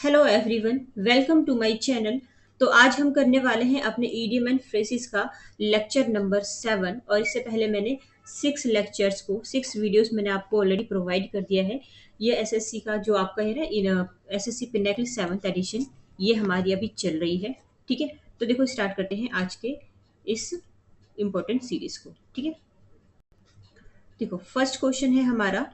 Hello everyone, welcome to my channel. तो आज हम करने वाले हैं अपने ईडियम एंड फ्रेजेस का लेक्चर नंबर 7। और इससे पहले मैंने 6 वीडियोस मैंने आपको ऑलरेडी प्रोवाइड कर दिया है। ये एसएससी का जो आपका है ना, इन एसएससी पिनाकिल 7th एडिशन, ये हमारी अभी चल रही है। ठीक है, तो देखो स्टार्ट करते हैं आज के इस इम्पोर्टेंट सीरीज को। ठीक है, देखो फर्स्ट क्वेश्चन है हमारा।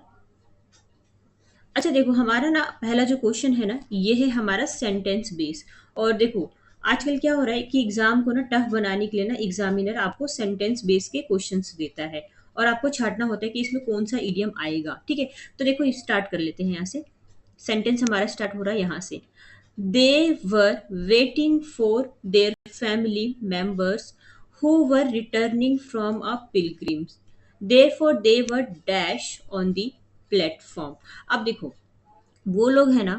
अच्छा देखो, हमारा ना पहला जो क्वेश्चन है ना, ये है हमारा सेंटेंस बेस। और देखो आजकल क्या हो रहा है कि एग्जाम को ना टफ बनाने के लिए ना एग्जामिनर आपको सेंटेंस बेस के क्वेश्चंस देता है और आपको छांटना होता है कि इसमें कौन सा इडियम आएगा। ठीक है, तो देखो स्टार्ट कर लेते हैं यहाँ से। सेंटेंस हमारा स्टार्ट हो रहा है यहाँ से। They were waiting for their family members who were returning from a pilgrims, therefore they were dash on the platform. अब देखो, वो लोग है ना,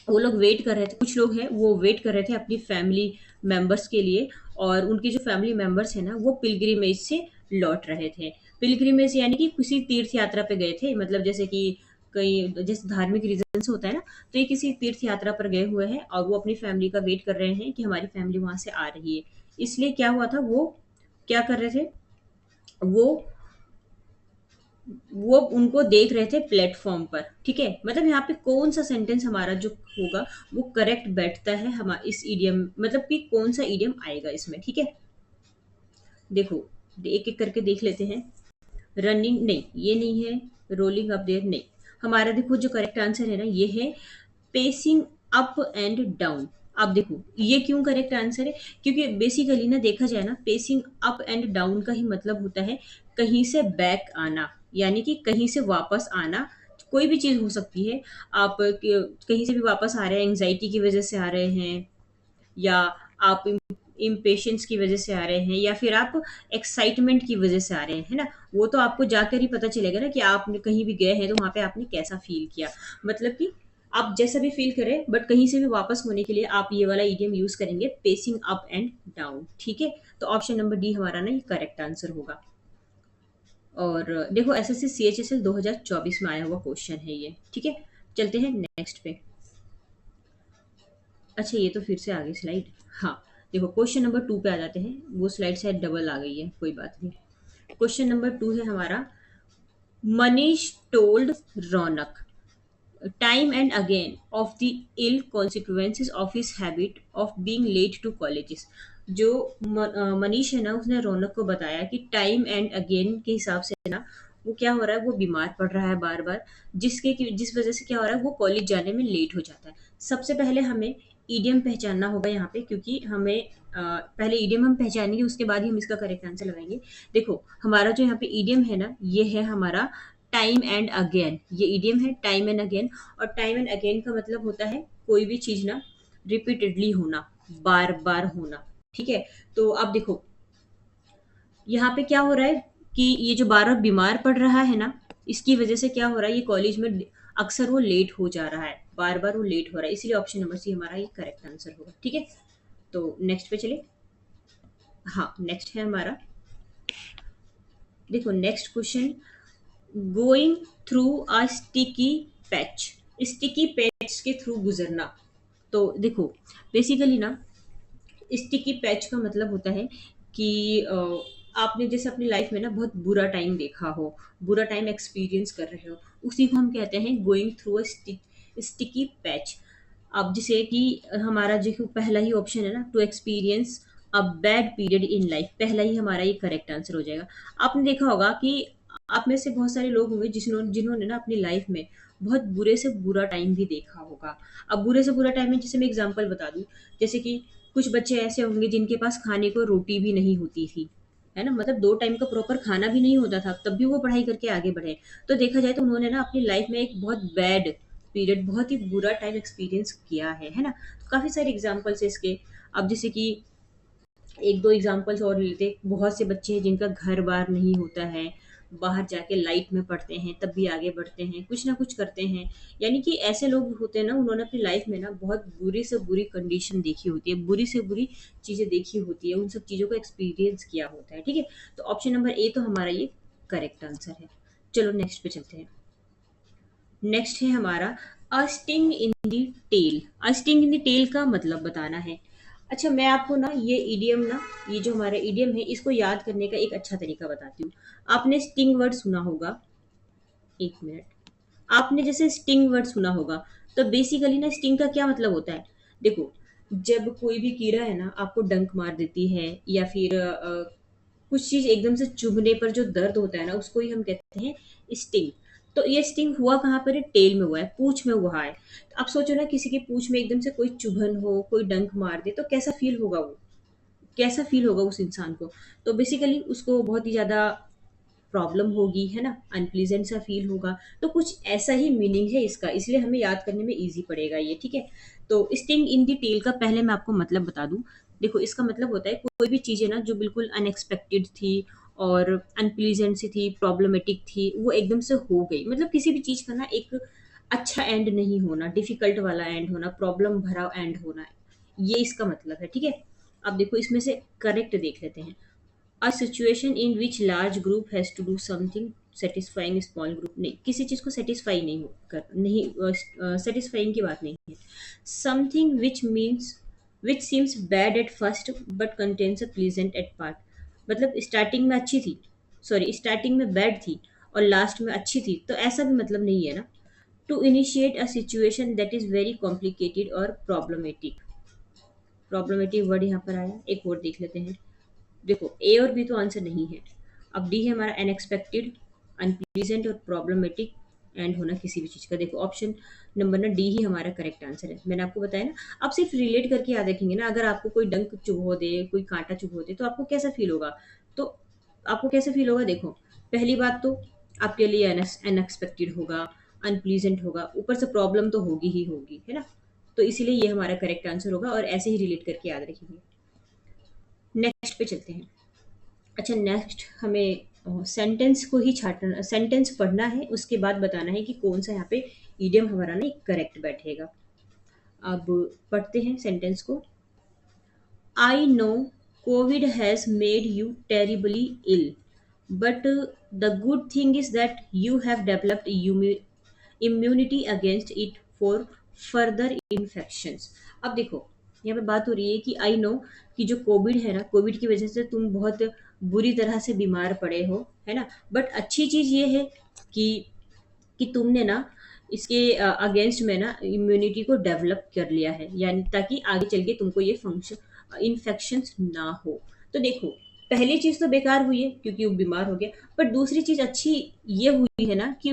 वो लोग वेट कर रहे थे, कुछ लोग हैं वो वेट कर रहे थे अपनी फैमिली मेंबर्स के लिए। और उनके जो फैमिली मेंबर्स हैं ना, वो पिलग्रिमेज से लौट रहे थे। पिलग्रिमेज यानी कि किसी तीर्थ यात्रा पे गए थे, मतलब जैसे कि कई जैसे धार्मिक रीजन से होता है ना, तो ये किसी तीर्थ यात्रा पर गए हुए हैं और वो अपनी फैमिली का वेट कर रहे हैं कि हमारी फैमिली वहां से आ रही है। इसलिए क्या हुआ था, वो क्या कर रहे थे, वो वो उनको देख रहे थे प्लेटफॉर्म पर। ठीक है, मतलब यहाँ पे कौन सा सेंटेंस हमारा जो होगा वो करेक्ट बैठता है हमारा इस ईडियम, मतलब कि कौन सा ईडियम आएगा इसमें। ठीक है, देखो एक एक करके देख लेते हैं। रनिंग नहीं, ये नहीं है। रोलिंग अप देयर नहीं। हमारा देखो जो करेक्ट आंसर है ना, ये है पेसिंग अप एंड डाउन। अब देखो ये क्यों करेक्ट आंसर है, क्योंकि बेसिकली ना देखा जाए ना, पेसिंग अप एंड डाउन का ही मतलब होता है कहीं से बैक आना, यानी कि कहीं से वापस आना। कोई भी चीज हो सकती है। आप कहीं से भी वापस आ रहे हैं, एंजाइटी की वजह से आ रहे हैं, या आप इम्पेशंस की वजह से आ रहे हैं, या फिर आप एक्साइटमेंट की वजह से आ रहे हैं, है ना। वो तो आपको जाकर ही पता चलेगा ना कि आपने कहीं भी गए हैं तो वहां पे आपने कैसा फील किया। मतलब कि आप जैसा भी फील करें, बट कहीं से भी वापस होने के लिए आप ये वाला इडियम यूज करेंगे, पेसिंग अप एंड डाउन। ठीक है, तो ऑप्शन नंबर डी हमारा ना ये करेक्ट आंसर होगा। और देखो एसएससी सीएचएसएल 2024 में आया हुआ क्वेश्चन है ये। ठीक है, चलते हैं नेक्स्ट पे। अच्छा ये तो फिर से आ गई स्लाइड। हाँ, देखो क्वेश्चन नंबर 2 पे आ जाते हैं। वो स्लाइड शायद डबल आ गई है, कोई बात नहीं। क्वेश्चन नंबर 2 है हमारा। Manish told Raunak time and again of the ill consequences of his habit of being late to colleges। जो मनीष है ना, उसने रौनक को बताया कि टाइम एंड अगेन के हिसाब से ना वो क्या हो रहा है, वो बीमार पड़ रहा है बार बार, जिस वजह से क्या हो रहा है, वो कॉलेज जाने में लेट हो जाता है। सबसे पहले हमें ईडियम पहचानना होगा यहाँ पे, क्योंकि हमें पहले ईडियम हम पहचानेंगे, उसके बाद ही हम इसका करेक्ट आंसर लगाएंगे। देखो हमारा जो यहाँ पे ईडियम है ना, ये है हमारा टाइम एंड अगेन। ये ईडियम है टाइम एंड अगेन। और टाइम एंड अगेन का मतलब होता है कोई भी चीज ना रिपीटेडली होना, बार बार होना। ठीक है, तो अब देखो यहाँ पे क्या हो रहा है कि ये जो बार बार बीमार पड़ रहा है ना, इसकी वजह से क्या हो रहा है, ये कॉलेज में अक्सर वो लेट हो जा रहा है, बार बार वो लेट हो रहा है, इसलिए ऑप्शन नंबर सी हमारा ये करेक्ट आंसर होगा। ठीक है, तो नेक्स्ट पे चले। हाँ, नेक्स्ट है हमारा। देखो next question. Going through a sticky patch. Sticky patch के थ्रू गुजरना। तो देखो बेसिकली ना, स्टिकी पैच का मतलब होता है कि आपने जैसे अपनी लाइफ में ना बहुत बुरा टाइम देखा हो, बुरा टाइम एक्सपीरियंस कर रहे हो, उसी को हम कहते हैं going through a sticky patch. अब जैसे कि हमारा जो पहला ही ऑप्शन है ना, to experience a bad period in life, पहला ही हमारा ये करेक्ट आंसर हो जाएगा। आपने देखा होगा कि आप में से बहुत सारे लोग होंगे जिन्होंने जिन्होंने ना अपनी लाइफ में बहुत बुरे से बुरा टाइम भी देखा होगा। अब बुरे से बुरा टाइम में जैसे मैं एग्जांपल बता दूं, जैसे कि कुछ बच्चे ऐसे होंगे जिनके पास खाने को रोटी भी नहीं होती थी, है ना, मतलब 2 टाइम का प्रॉपर खाना भी नहीं होता था, तब भी वो पढ़ाई करके आगे बढ़े। तो देखा जाए तो उन्होंने ना अपनी लाइफ में एक बहुत बैड पीरियड, बहुत ही बुरा टाइम एक्सपीरियंस किया है ना। तो काफ़ी सारे एग्ज़ाम्पल्स है इसके। अब जैसे कि 1-2 एग्ज़ाम्पल्स और लेते हैं। बहुत से बच्चे हैं जिनका घर-बार नहीं होता है, बाहर जाके लाइट में पढ़ते हैं, तब भी आगे बढ़ते हैं, कुछ ना कुछ करते हैं। यानी कि ऐसे लोग होते हैं ना, उन्होंने अपनी लाइफ में ना बहुत बुरी से बुरी कंडीशन देखी होती है, बुरी से बुरी चीज़ें देखी होती है, उन सब चीज़ों को एक्सपीरियंस किया होता है। ठीक है? तो ऑप्शन नंबर ए तो हमारा ये करेक्ट आंसर है। चलो नेक्स्ट पे चलते हैं। नेक्स्ट है हमारा a sting in the tail. A sting in the tail का मतलब बताना है। अच्छा, मैं आपको ना ये इडियम ना, ये जो हमारा इडियम है, इसको याद करने का एक अच्छा तरीका बताती हूँ। आपने स्टिंग वर्ड सुना होगा, एक मिनट। आपने जैसे स्टिंग वर्ड सुना होगा, तो बेसिकली ना स्टिंग का क्या मतलब होता है? देखो, जब कोई भी कीड़ा है ना आपको डंक मार देती है, या फिर कुछ चीज एकदम से चुभने पर जो दर्द होता है ना, उसको ही हम कहते हैं स्टिंग। तो ये स्टिंग हुआ कहाँ पर है? टेल में हुआ है, पूंछ में हुआ है। तो आप सोचो ना, किसी की पूंछ में एकदम से कोई चुभन हो, कोई डंक मार दे, तो कैसा फील होगा वो, कैसा फील होगा उस इंसान को? तो बेसिकली उसको बहुत ही ज्यादा प्रॉब्लम होगी, है ना, अनप्लीजेंट सा फील होगा। तो कुछ ऐसा ही मीनिंग है इसका, इसलिए हमें याद करने में इजी पड़ेगा ये, ठीक है। तो स्टिंग इन द टेल का पहले मैं आपको मतलब बता दूं। देखो, इसका मतलब होता है कोई भी चीज़ है ना जो बिल्कुल अनएक्सपेक्टेड थी और अनप्लीजेंट सी थी, प्रॉब्लमेटिक थी, वो एकदम से हो गई। मतलब किसी भी चीज़ का ना एक अच्छा एंड नहीं होना, डिफिकल्ट वाला एंड होना, प्रॉब्लम भरा एंड होना, ये इसका मतलब है, ठीक है। अब देखो, इसमें से करेक्ट देख लेते हैं। A situation in which large group has to do something satisfying small group. नहीं, किसी चीज को सेटिस्फाई नहीं कर, नहीं, सेटिस्फाइंग की बात नहीं है। Something which means which seems bad at first but contains a pleasant at part. मतलब स्टार्टिंग में अच्छी थी, सॉरी, स्टार्टिंग में बैड थी और लास्ट में अच्छी थी, तो ऐसा भी मतलब नहीं है ना। To initiate a situation that is very complicated और प्रॉब्लमेटिक। प्रॉब्लमेटिक वर्ड यहाँ पर आया, एक वर्ड देख लेते हैं। देखो, ए और बी तो आंसर नहीं है। अब डी है हमारा, अनएक्सपेक्टेड, अनप्लीजेंट और प्रॉब्लमेटिक एंड होना किसी भी चीज़ का। देखो, ऑप्शन नंबर ना डी ही हमारा करेक्ट आंसर है। मैंने आपको बताया ना, आप सिर्फ रिलेट करके याद रखेंगे ना। अगर आपको कोई डंक चुभो दे, कोई कांटा चुभो दे, तो आपको कैसा फील होगा? तो आपको कैसे फील होगा? देखो, पहली बात तो आपके लिए अनएक्सपेक्टेड होगा, अनप्लीजेंट होगा, ऊपर से प्रॉब्लम तो होगी ही होगी, है ना। तो इसीलिए ये हमारा करेक्ट आंसर होगा, और ऐसे ही रिलेट करके याद रखेंगे। नेक्स्ट पे चलते हैं। अच्छा, नेक्स्ट हमें सेंटेंस को ही छाटना, सेंटेंस पढ़ना है, उसके बाद बताना है कि कौन सा यहाँ पे ईडियम हमारा ना करेक्ट बैठेगा। अब पढ़ते हैं सेंटेंस को। I know Covid has made you terribly ill, but the good thing is that you have developed immunity against it for further infections. अब देखो, यहाँ पे बात हो रही है कि आई नो कि जो कोविड है ना, कोविड की वजह से तुम बहुत बुरी तरह से बीमार पड़े हो, है ना। बट अच्छी चीज ये है कि तुमने ना इसके अगेंस्ट में ना इम्यूनिटी को डेवलप कर लिया है, यानी ताकि आगे चल के तुमको ये फंक्शन इन्फेक्शन ना हो। तो देखो, पहली चीज तो बेकार हुई है क्योंकि वो बीमार हो गया, पर दूसरी चीज अच्छी ये हुई है ना कि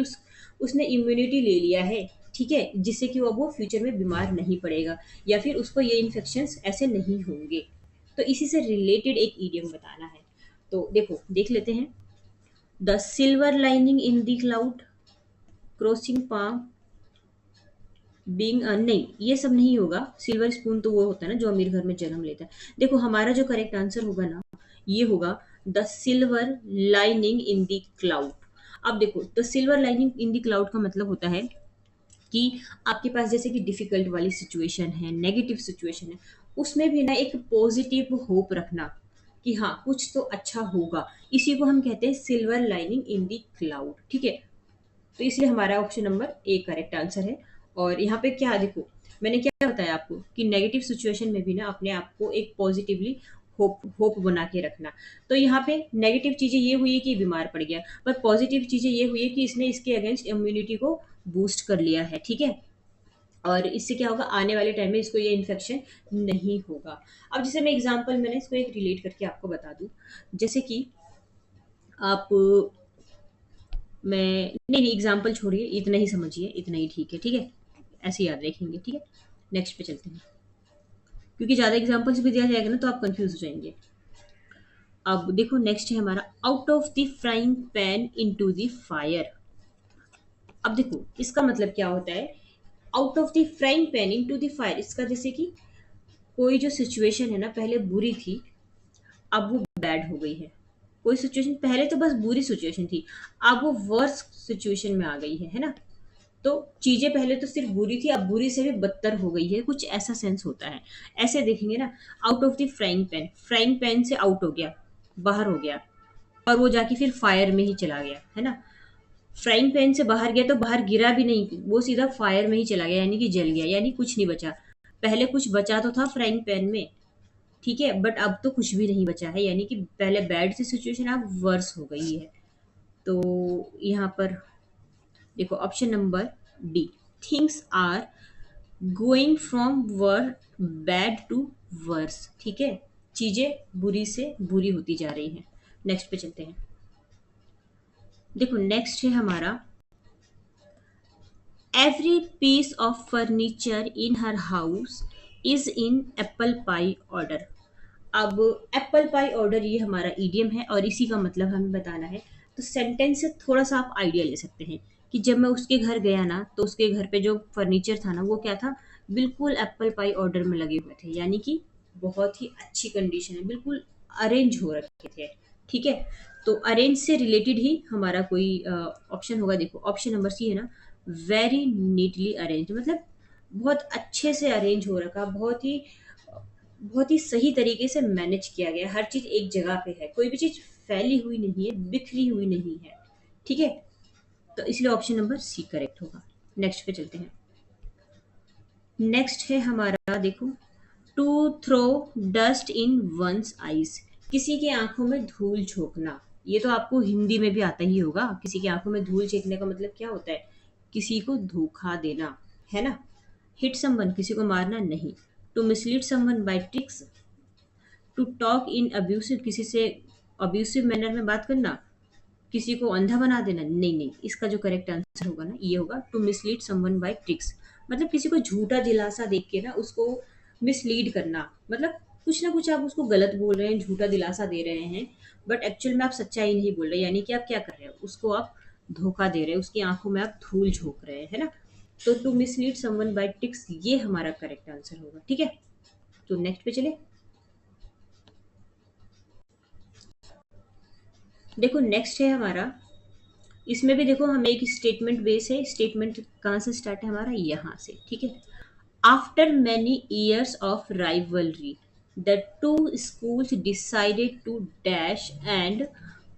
उसने इम्यूनिटी ले लिया है, ठीक है, जिससे कि वो फ्यूचर में बीमार नहीं पड़ेगा, या फिर उसको ये इन्फेक्शन ऐसे नहीं होंगे। तो इसी से रिलेटेड एक ईडियम बताना है। तो देखो, देख लेते हैं। The silver lining in the cloud, crossing palm, being, नहीं, ये सब नहीं होगा। सिल्वर स्पून तो वो होता है ना जो अमीर घर में जन्म लेता है। देखो, हमारा जो करेक्ट आंसर होगा ना, ये होगा the silver lining in the cloud. अब देखो, the silver lining in the cloud का मतलब होता है कि आपके पास जैसे कि डिफिकल्ट वाली सिचुएशन है, नेगेटिव सिचुएशन है, उसमें भी ना एक पॉजिटिव होप रखना कि हाँ, कुछ तो अच्छा होगा। इसी को हम कहते हैं silver lining in the cloud, ठीक है। तो इसलिए हमारा option number A correct answer है। और यहाँ पे क्या देखो, मैंने क्या बताया आपको कि नेगेटिव सिचुएशन में भी ना अपने आप को एक पॉजिटिवली होप होप बना के रखना। तो यहाँ पे नेगेटिव चीजें ये हुई है कि बीमार पड़ गया, पर पॉजिटिव चीजें ये हुई है कि इसने इसके अगेंस्ट इम्यूनिटी को बूस्ट कर लिया है, ठीक है। और इससे क्या होगा, आने वाले टाइम में इसको ये इन्फेक्शन नहीं होगा। अब जैसे मैं एग्जांपल, मैंने इसको एक रिलेट करके आपको बता दूं। जैसे कि आप, मैं, नहीं नहीं, एग्जाम्पल छोड़िए, इतना ही समझिए, इतना ही ठीक है, ठीक है। ऐसे याद रखेंगे, ठीक है। नेक्स्ट पे चलते हैं, क्योंकि ज़्यादा एग्जाम्पल्स भी दिया जाएगा ना तो आप कंफ्यूज हो जाएंगे। अब देखो, नेक्स्ट है हमारा out of the frying pan into the fire. अब देखो, इसका मतलब क्या होता है? Out of the frying pan into the fire, इसका जैसे कि कोई जो सिचुएशन है ना पहले बुरी थी, अब वो बैड हो गई है। कोई सिचुएशन पहले तो बस बुरी सिचुएशन थी, अब वो वर्स सिचुएशन में आ गई है ना। तो चीजें पहले तो सिर्फ बुरी थी, अब बुरी से भी बदतर हो गई है, कुछ ऐसा सेंस होता है। ऐसे देखेंगे ना, out of the frying pan, frying pan से आउट हो गया, बाहर हो गया, और वो जाके फिर फायर में ही चला गया, है ना। फ्राइंग पैन से बाहर गया तो बाहर गिरा भी नहीं, वो सीधा फायर में ही चला गया, यानी कि जल गया, यानी कुछ नहीं बचा। पहले कुछ बचा तो था फ्राइंग पैन में, ठीक है, बट अब तो कुछ भी नहीं बचा है, यानी कि पहले बैड से सिचुएशन अब वर्स हो गई है। तो यहाँ पर देखो option number D, things are going from worse bad to worse, ठीक है, चीजें बुरी से बुरी होती जा रही हैं। नेक्स्ट पे चलते हैं। देखो नेक्स्ट है हमारा, every piece of furniture in her house is in apple pie order. अब एप्पल पाई ऑर्डर ये हमारा ईडियम है और इसी का मतलब हमें बताना है। तो सेंटेंस से थोड़ा सा आप आइडिया ले सकते हैं कि जब मैं उसके घर गया ना तो उसके घर पे जो फर्नीचर था ना वो क्या था, बिल्कुल एप्पल पाई ऑर्डर में लगे हुए थे, यानी कि बहुत ही अच्छी कंडीशन है, बिल्कुल अरेंज हो रखे थे, ठीक है। तो अरेंज से रिलेटेड ही हमारा कोई ऑप्शन होगा। देखो ऑप्शन नंबर सी है ना, वेरी नीटली अरेंज, मतलब बहुत अच्छे से अरेंज हो रखा, बहुत ही सही तरीके से मैनेज किया गया, हर चीज एक जगह पे है, कोई भी चीज फैली हुई नहीं है, बिखरी हुई नहीं है, ठीक है। तो इसलिए ऑप्शन नंबर सी करेक्ट होगा। नेक्स्ट पे चलते हैं। नेक्स्ट है हमारा देखो, to throw dust in one's eyes, किसी की आंखों में धूल झोंकना। ये तो आपको हिंदी में भी आता ही होगा, किसी की आंखों में धूल झोंकने का मतलब क्या होता है, किसी को धोखा देना, है ना। हिट समवन, किसी को मारना नहीं। To mislead someone by tricks, to talk in abusive, किसी से अब्यूसिव मैनर में बात करना, किसी को अंधा बना देना, नहीं नहीं, इसका जो करेक्ट आंसर होगा ना ये होगा to mislead someone by tricks, मतलब किसी को झूठा दिलासा देख के ना उसको मिसलीड करना, मतलब कुछ ना कुछ आप उसको गलत बोल रहे हैं, झूठा दिलासा दे रहे हैं, बट एक्चुअल में आप सच्चाई नहीं बोल रहे, यानी कि आप क्या कर रहे हो, उसको आप धोखा दे रहे हैं, उसकी आंखों में आप धूल झोंक रहे हैं, है ना। तो to mislead someone by tricks ये हमारा करेक्ट आंसर होगा, ठीक है। तो नेक्स्ट पे चले। देखो नेक्स्ट है हमारा, इसमें भी देखो हमें एक स्टेटमेंट बेस है, स्टेटमेंट कहाँ से स्टार्ट है हमारा, यहाँ से, ठीक है। After many years of rivalry the two schools decided to dash and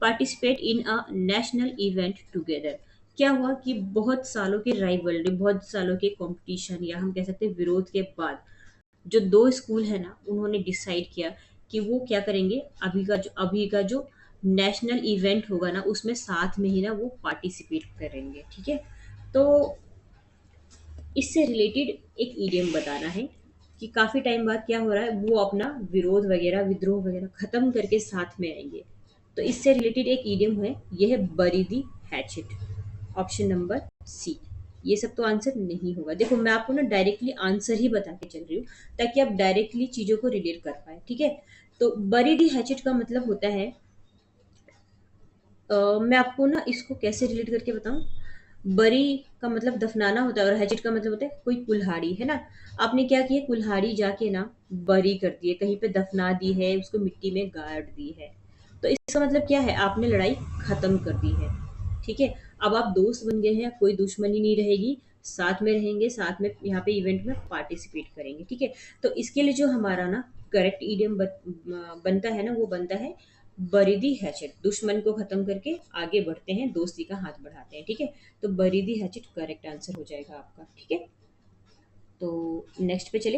participate in a national event together. क्या हुआ कि बहुत सालों के राइवलरी, बहुत सालों के कंपटीशन, या हम कह सकते हैं विरोध के बाद जो दो स्कूल है ना उन्होंने डिसाइड किया कि वो क्या करेंगे, अभी का जो नेशनल इवेंट होगा ना उसमें साथ में ही ना वो पार्टिसिपेट करेंगे, ठीक है। तो इससे रिलेटेड एक ईडियम बताना है कि काफी टाइम बाद क्या हो रहा है, वो अपना विरोध वगैरह विद्रोह वगैरह खत्म करके साथ में आएंगे। तो इससे रिलेटेड एक ईडियम है, ये है बरी दी हैचेट, ऑप्शन नंबर सी। ये सब तो आंसर नहीं होगा, देखो मैं आपको ना डायरेक्टली आंसर ही बता के चल रही हूँ ताकि आप डायरेक्टली चीजों को रिलेट कर पाए, ठीक है। तो बरी दी हैचेट का मतलब होता है, मैं आपको ना इसको कैसे रिलेट करके बताऊं। बरी का मतलब दफनाना होता है और हैचेट का मतलब होता है कोई कुल्हाड़ी, है ना। आपने क्या किया, कुल्हाड़ी जाके ना बरी कर दी है, कहीं पे दफना दी है, उसको मिट्टी में गाड़ दी है। तो इसका मतलब क्या है, आपने लड़ाई खत्म कर दी है, ठीक है। अब आप दोस्त बन गए हैं, कोई दुश्मनी नहीं रहेगी, साथ में रहेंगे, साथ में यहाँ पे इवेंट में पार्टिसिपेट करेंगे, ठीक है। तो इसके लिए जो हमारा ना करेक्ट ईडियम बनता है ना वो बनता है बरीदी हैचेट, दुश्मन को खत्म करके आगे बढ़ते हैं, दोस्ती का हाथ बढ़ाते हैं, ठीक है। तो बरीदी हैचेट करेक्ट आंसर हो जाएगा आपका, ठीक है। तो नेक्स्ट पे चले।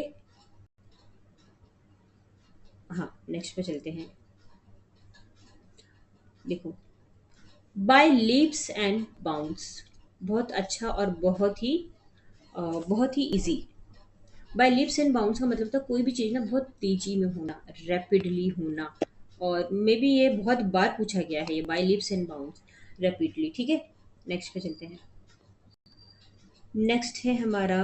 हाँ नेक्स्ट पे चलते हैं। देखो, बाय लीप्स एंड बाउंड्स, बहुत अच्छा और बहुत ही easy. By leaps and bounds का मतलब था कोई भी चीज़ ना बहुत तेजी में होना, रैपिडली होना, और मे बी ये बहुत बार पूछा गया है, ये by leaps and bounds rapidly, ठीक है। नेक्स्ट पे चलते हैं। नेक्स्ट है हमारा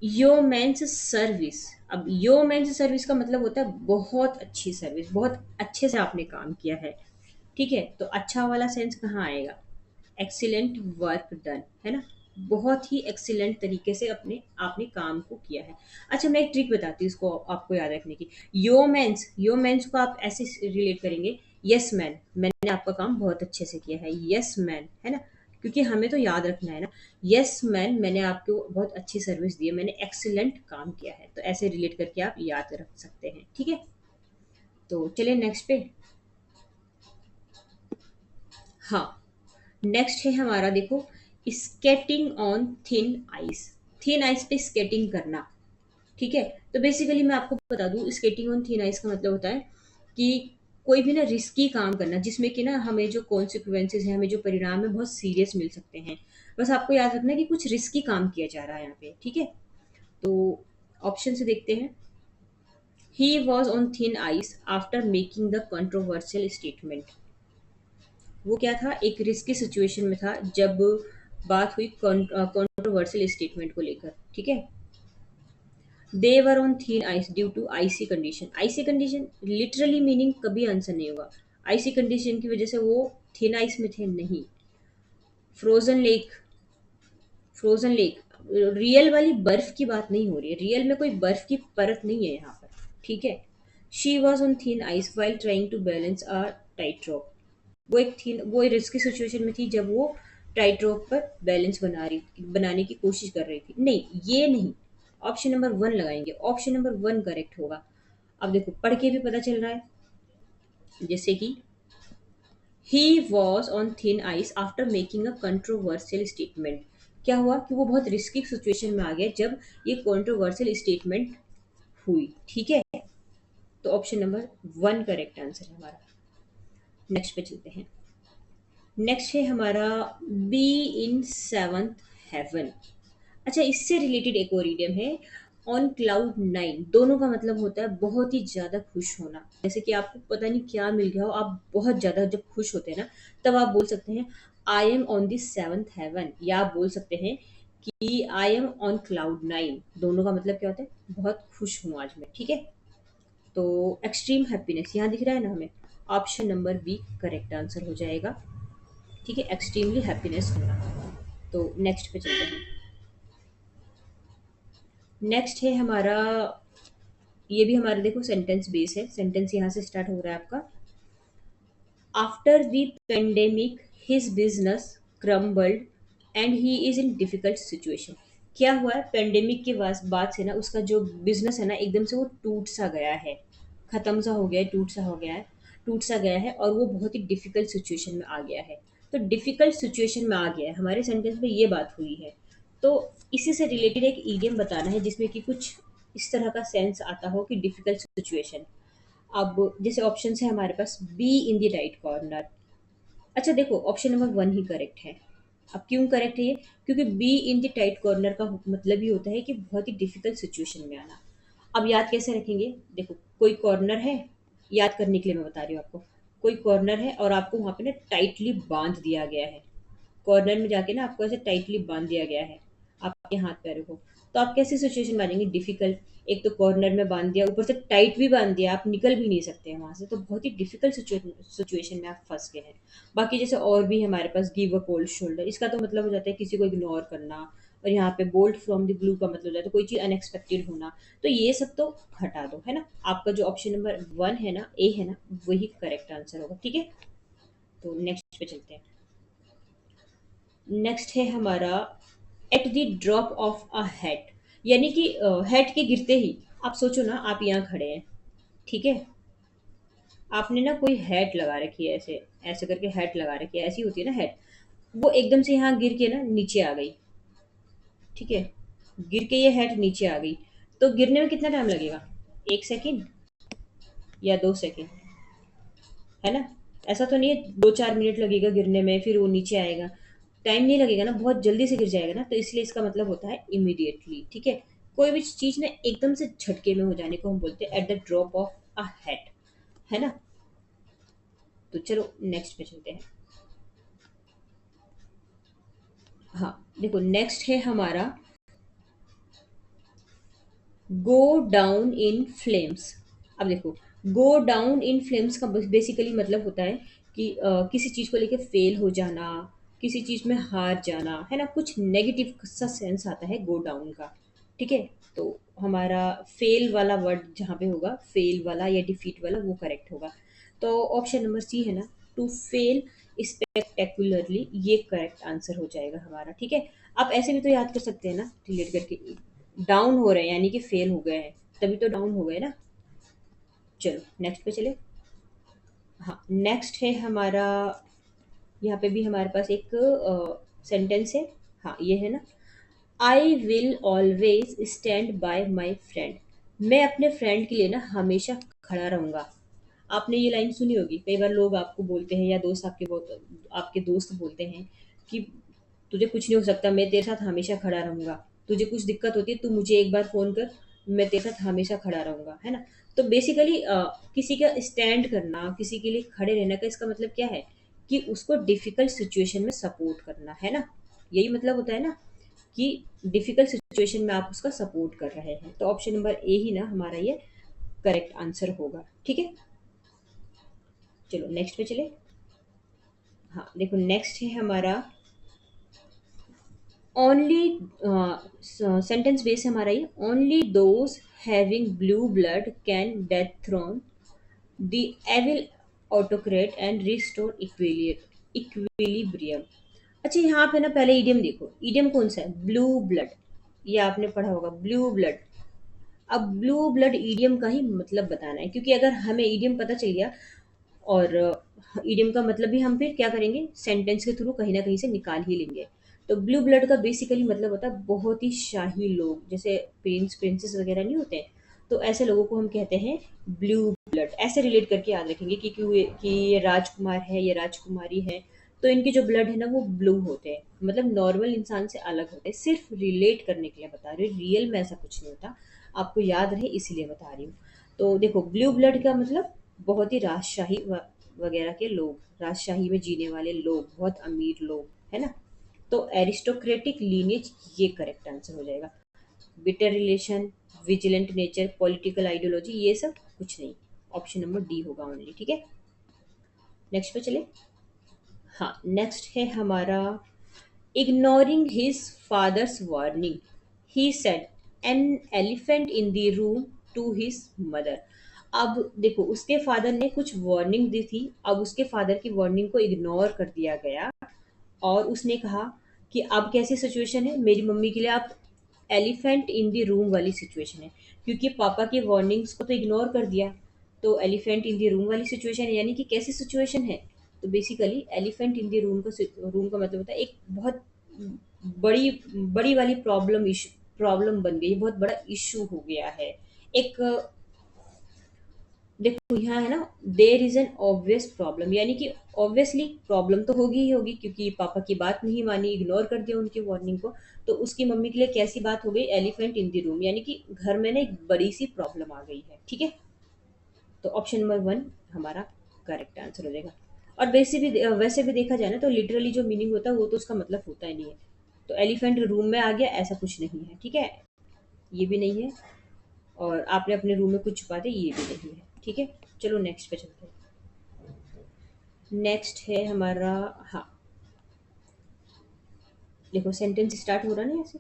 योमेंस सर्विस। अब योमेंस सर्विस का मतलब होता है बहुत अच्छी सर्विस, बहुत अच्छे से आपने काम किया है, ठीक है। तो अच्छा वाला सेंस कहाँ आएगा, एक्सीलेंट वर्क डन, है ना। बहुत ही एक्सीलेंट तरीके से अपने आपने काम को किया है। अच्छा मैं एक ट्रिक बताती हूँ इसको आपको याद रखने की। योमेंस को आप ऐसे रिलेट करेंगे, यस मैन, मैंने आपका काम बहुत अच्छे से किया है, यस मैन, है ना। क्योंकि हमें तो याद रखना है ना, यस मैन मैंने आपको बहुत अच्छी सर्विस दी है, मैंने एक्सीलेंट काम किया है, तो ऐसे रिलेट करके आप याद रख सकते हैं, ठीक है। तो चलिए नेक्स्ट पे। हाँ नेक्स्ट है हमारा देखो, skating on thin ice. Thin ice पे स्केटिंग करना, ठीक है। तो बेसिकली मैं आपको बता दूं, स्केटिंग ऑन थिन आइस का मतलब होता है कि कोई भी ना रिस्की काम करना जिसमें कि ना हमें जो कॉन्सिक्वेंसेज है, हमें जो परिणाम है, बहुत सीरियस मिल सकते हैं। बस आपको याद रखना है कि कुछ रिस्की काम किया जा रहा है यहाँ पे, ठीक है। तो ऑप्शन से देखते हैं। He was on thin ice after making the controversial statement. वो क्या था, एक रिस्की सिचुएशन में था जब बात हुई कंट्रोवर्शियल स्टेटमेंट को लेकर, ठीक है। They were on thin ice due to icy condition. Icy condition literally meaning कभी आंसर नहीं होगा। आईसी कंडीशन की वजह से वो थिन आइस में थे, नहीं। Frozen lake, frozen lake, real वाली बर्फ की बात नहीं हो रही है, रियल में कोई बर्फ की परत नहीं है यहाँ पर, ठीक है। She was on thin ice while trying to balance a tight rope. वो एक रिस्की सिचुएशन में थी जब वो टाइट रोप पर बैलेंस बनाने की कोशिश कर रही थी, नहीं ये नहीं। ऑप्शन नंबर वन लगाएंगे, ऑप्शन नंबर वन करेक्ट होगा। अब देखो पढ़ के भी पता चल रहा है, जैसे कि he was on thin ice after making a controversial statement. क्या हुआ कि वो बहुत रिस्की सिचुएशन में आ गया जब ये कंट्रोवर्शियल स्टेटमेंट हुई, ठीक है। तो option number one correct answer है हमारा। नेक्स्ट पे चलते हैं। नेक्स्ट है हमारा बी इन सेवंथ हेवन। अच्छा, इससे रिलेटेड एक और इडियम है, ऑन क्लाउड नाइन। दोनों का मतलब होता है बहुत ही ज्यादा खुश होना। जैसे कि आपको पता नहीं क्या मिल गया हो, आप बहुत ज्यादा जब खुश होते हैं ना, तब आप बोल सकते हैं I am on the seventh heaven, या आप बोल सकते हैं कि I am on cloud nine. दोनों का मतलब क्या होता है, बहुत खुश हूं आज मैं, ठीक है। तो एक्सट्रीम हैप्पीनेस यहाँ दिख रहा है ना हमें, option number B correct answer हो जाएगा, ठीक है। एक्सट्रीमली हैप्पीनेस होना। तो नेक्स्ट पे चलते हैं। नेक्स्ट है हमारा, ये भी हमारा देखो सेंटेंस बेस है। सेंटेंस यहाँ से स्टार्ट हो रहा है आपका। After the pandemic his business crumbled and he is in difficult situation. क्या हुआ है, पेंडेमिक के बाद से ना उसका जो बिजनेस है ना एकदम से वो टूट सा गया है, खत्म सा हो गया है, टूट सा हो गया है, टूट सा गया है, और वो बहुत ही डिफिकल्ट सिचुएशन में आ गया है। तो डिफिकल्ट सिचुएशन में आ गया है, हमारे सेंटेंस में ये बात हुई है। तो इसी से रिलेटेड एक ईडियम बताना है जिसमें कि कुछ इस तरह का सेंस आता हो कि डिफिकल्ट सिचुएशन। अब जैसे ऑप्शन है हमारे पास, be in the right corner. अच्छा देखो, ऑप्शन नंबर वन ही करेक्ट है। अब क्यों करेक्ट है ये, क्योंकि be in the tight corner का मतलब ही होता है कि बहुत ही डिफिकल्ट सिचुएशन में आना। अब याद कैसे रखेंगे, देखो कोई कॉर्नर है, याद करने के लिए मैं बता रही हूँ आपको। कोई कॉर्नर है और आपको वहां पे ना टाइटली बांध दिया गया है। कॉर्नर में जाके ना आपको ऐसे टाइटली बांध दिया गया है आपके हाथ पैरों को। तो आप कैसी सिचुएशन में आ जाएंगे, डिफिकल्ट। एक तो कॉर्नर में बांध दिया, ऊपर से टाइट भी बांध दिया, आप निकल भी नहीं सकते हैं वहां से, तो बहुत ही डिफिकल्ट सिचुएशन में आप फंस गए हैं। बाकी जैसे और भी हमारे पास गिव अ कोल्ड शोल्डर, इसका तो मतलब हो जाता है किसी को इग्नोर करना। और यहाँ पे बोल्ट फ्रॉम द ब्लू का मतलब हो जाता है कोई चीज अनएक्सपेक्टेड होना। तो ये सब तो हटा दो, है ना। आपका जो ऑप्शन नंबर वन है ना, ए है ना, वही करेक्ट आंसर होगा, ठीक है। तो नेक्स्ट पे चलते हैं। नेक्स्ट है हमारा at the drop of a hat. यानी कि हैट के गिरते ही, आप सोचो ना, आप यहाँ खड़े हैं, ठीक है। आपने ना कोई हैट लगा रखी है, ऐसे ऐसे करके हैट लगा रखी है, ऐसी होती है ना हैट। वो एकदम से यहाँ गिर के ना नीचे आ गई, ठीक है। गिर के ये हैट नीचे आ गई, तो गिरने में कितना टाइम लगेगा, एक सेकेंड या दो सेकेंड, है ना। ऐसा तो नहीं है 2-4 मिनट लगेगा गिरने में फिर वो नीचे आएगा। टाइम नहीं लगेगा ना, बहुत जल्दी से गिर जाएगा ना, तो इसलिए इसका मतलब होता है इमीडिएटली, ठीक है। कोई भी चीज ना एकदम से झटके में हो जाने को हम बोलते हैं at the drop of a hat, है ना। तो चलो नेक्स्ट पे चलते हैं। हाँ देखो, नेक्स्ट है हमारा गो डाउन इन फ्लेम्स। अब देखो, गो डाउन इन फ्लेम्स का बेसिकली मतलब होता है कि किसी चीज को लेके फेल हो जाना, किसी चीज में हार जाना, है ना। कुछ नेगेटिव सा सेंस आता है गो डाउन का, ठीक है। तो हमारा फेल वाला वर्ड जहाँ पे होगा, फेल वाला या डिफीट वाला, वो करेक्ट होगा। तो ऑप्शन नंबर सी है ना, टू फेल स्पेक्टेकुलरली, ये करेक्ट आंसर हो जाएगा हमारा, ठीक है। आप ऐसे भी तो याद कर सकते हैं ना रिलेट करके, डाउन हो रहे हैं यानी कि फेल हो गए हैं, तभी तो डाउन हो गए ना। चलो नेक्स्ट पे चले। हाँ नेक्स्ट है हमारा, यहाँ पे भी हमारे पास एक सेंटेंस है, हाँ ये है ना, I will always stand by my friend. मैं अपने फ्रेंड के लिए ना हमेशा खड़ा रहूंगा। आपने ये लाइन सुनी होगी, कई बार लोग आपको बोलते हैं या दोस्त आपके दोस्त बोलते हैं कि तुझे कुछ नहीं हो सकता, मैं तेरे साथ हमेशा खड़ा रहूंगा। तुझे कुछ दिक्कत होती है तू मुझे एक बार फोन कर, मैं तेरे साथ हमेशा खड़ा रहूंगा, है ना। तो बेसिकली किसी का स्टैंड करना, किसी के लिए खड़े रहने का इसका मतलब क्या है कि उसको डिफिकल्ट सिचुएशन में सपोर्ट करना, है ना। यही मतलब होता है ना कि डिफिकल्ट सिचुएशन में आप उसका सपोर्ट कर रहे हैं। तो ऑप्शन नंबर ए ही ना हमारा ये करेक्ट आंसर होगा, ठीक है। चलो नेक्स्ट पे चले। हाँ देखो, नेक्स्ट है हमारा ओनली, सेंटेंस बेस है हमारा ये, only those having blue blood can dethrone the evil autocrat and restore equilibrium. अच्छा यहाँ पे ना पहले ईडियम देखो, ईडियम कौन सा है, ब्लू ब्लड। ये आपने पढ़ा होगा ब्लू ब्लड। अब ब्लू ब्लड ईडियम का ही मतलब बताना है, क्योंकि अगर हमें ईडियम पता चल गया और ईडियम का मतलब भी हम फिर क्या करेंगे, सेंटेंस के थ्रू कहीं ना कहीं से निकाल ही लेंगे। तो ब्लू ब्लड का बेसिकली मतलब होता है बहुत ही शाही लोग, जैसे प्रिंस प्रिंसेस वगैरह नहीं होते, तो ऐसे लोगों को हम कहते हैं ब्लू ब्लड। ऐसे रिलेट करके याद रखेंगे कि ये राजकुमार है, ये राजकुमारी है, तो इनके जो ब्लड है ना वो ब्लू होते हैं, मतलब नॉर्मल इंसान से अलग होते हैं। सिर्फ रिलेट करने के लिए बता रही हूँ, रियल में ऐसा कुछ नहीं होता, आपको याद रहे इसीलिए बता रही हूँ। तो देखो ब्लू ब्लड का मतलब बहुत ही राजशाही वगैरह के लोग, राजशाही में जीने वाले लोग, बहुत अमीर लोग, है ना। तो एरिस्टोक्रेटिक लीनेज ये करेक्ट आंसर हो जाएगा। Bitter relation, vigilant nature, political ideology, ये सब कुछ नहीं। ऑप्शन नंबर डी होगा ओनली, ठीक है। नेक्स्ट पे चले। हाँ नेक्स्ट है हमारा, ignoring his father's warning, he said an elephant in the room to his mother। अब देखो उसके फादर ने कुछ वार्निंग दी थी, अब उसके फादर की वार्निंग को इग्नोर कर दिया गया और उसने कहा कि अब कैसी सिचुएशन है मेरी मम्मी के लिए, आप एलिफेंट इन द रूम वाली सिचुएशन है, क्योंकि पापा की वार्निंग्स को तो इग्नोर कर दिया। तो एलिफेंट इन द रूम वाली सिचुएशन है, यानी कि कैसी सिचुएशन है, तो basically elephant in the room का मतलब होता है एक बहुत बड़ी बड़ी वाली प्रॉब्लम बन गई, बहुत बड़ा इशू हो गया है एक। देखो यहाँ है ना, there is an obvious problem, यानी कि ऑब्वियसली प्रॉब्लम तो होगी ही होगी, क्योंकि पापा की बात नहीं मानी, इग्नोर कर दिया उनकी वार्निंग को। तो उसकी मम्मी के लिए कैसी बात हो गई, एलिफेंट इन द रूम, यानी कि घर में ना एक बड़ी सी प्रॉब्लम आ गई है, ठीक है। तो ऑप्शन नंबर वन हमारा करेक्ट आंसर हो जाएगा। और वैसे भी देखा जाए ना तो लिटरली जो मीनिंग होता है वो तो उसका मतलब होता ही नहीं है। तो एलिफेंट रूम में आ गया ऐसा कुछ नहीं है, ठीक है, ये भी नहीं है। और आपने अपने रूम में कुछ छुपा दिया, ये भी नहीं है, ठीक है। चलो नेक्स्ट पे चलते हैं। नेक्स्ट है हमारा, हाँ देखो सेंटेंस स्टार्ट हो रहा है ना ऐसे,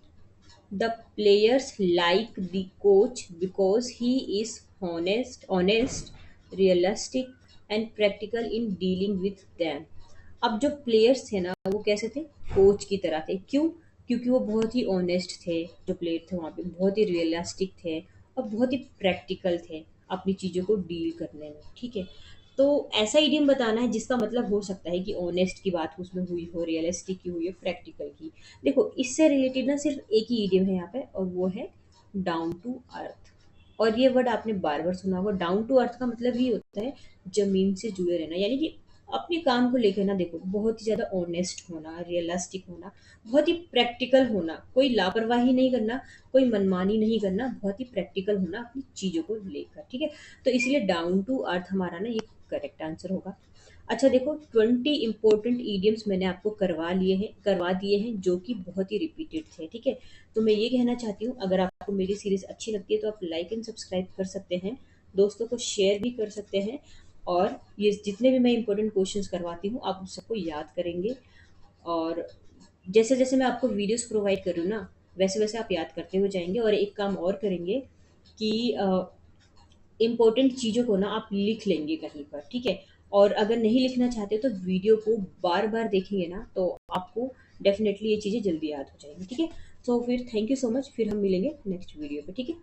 the players like the coach because he is honest realistic and practical in dealing with them. अब जो प्लेयर्स थे ना वो कैसे थे, कोच की तरह थे, क्यों, क्योंकि वो बहुत ही ऑनेस्ट थे, जो प्लेयर थे वहाँ पे बहुत ही रियलिस्टिक थे और बहुत ही प्रैक्टिकल थे अपनी चीज़ों को डील करने में, ठीक है। तो ऐसा इडियम बताना है जिसका मतलब हो सकता है कि ऑनेस्ट की बात उसमें हुई हो, रियलिस्टिक की हुई हो, प्रैक्टिकल की। देखो इससे रिलेटेड ना सिर्फ एक ही इडियम है यहाँ पे और वो है डाउन टू अर्थ। और ये वर्ड आपने बार बार सुना होगा, डाउन टू अर्थ का मतलब ही होता है जमीन से जुड़े रहना, यानी कि अपने काम को लेकर ना देखो बहुत ही ज़्यादा ऑनेस्ट होना, रियलिस्टिक होना, बहुत ही प्रैक्टिकल होना, कोई लापरवाही नहीं करना, कोई मनमानी नहीं करना, बहुत ही प्रैक्टिकल होना अपनी चीज़ों को लेकर, ठीक है। तो इसलिए डाउन टू अर्थ हमारा ना ये करेक्ट आंसर होगा। अच्छा देखो 20 इंपॉर्टेंट ईडियम्स मैंने आपको करवा दिए हैं जो कि बहुत ही रिपीटेड थे, ठीक है। तो मैं ये कहना चाहती हूँ अगर आपको मेरी सीरीज अच्छी लगती है तो आप लाइक एंड सब्सक्राइब कर सकते हैं, दोस्तों को शेयर भी कर सकते हैं। और ये जितने भी मैं इंपॉर्टेंट क्वेश्चंस करवाती हूँ आप उन सबको याद करेंगे। और जैसे जैसे मैं आपको वीडियोस प्रोवाइड कर रही हूँ ना वैसे वैसे आप याद करते हुए जाएंगे। और एक काम और करेंगे कि इम्पोर्टेंट चीज़ों को ना आप लिख लेंगे कहीं पर, ठीक है। और अगर नहीं लिखना चाहते तो वीडियो को बार बार देखेंगे ना तो आपको डेफिनेटली ये चीज़ें जल्दी याद हो जाएंगी, ठीक है। तो फिर थैंक यू सो मच, फिर हम मिलेंगे नेक्स्ट वीडियो पे, ठीक है।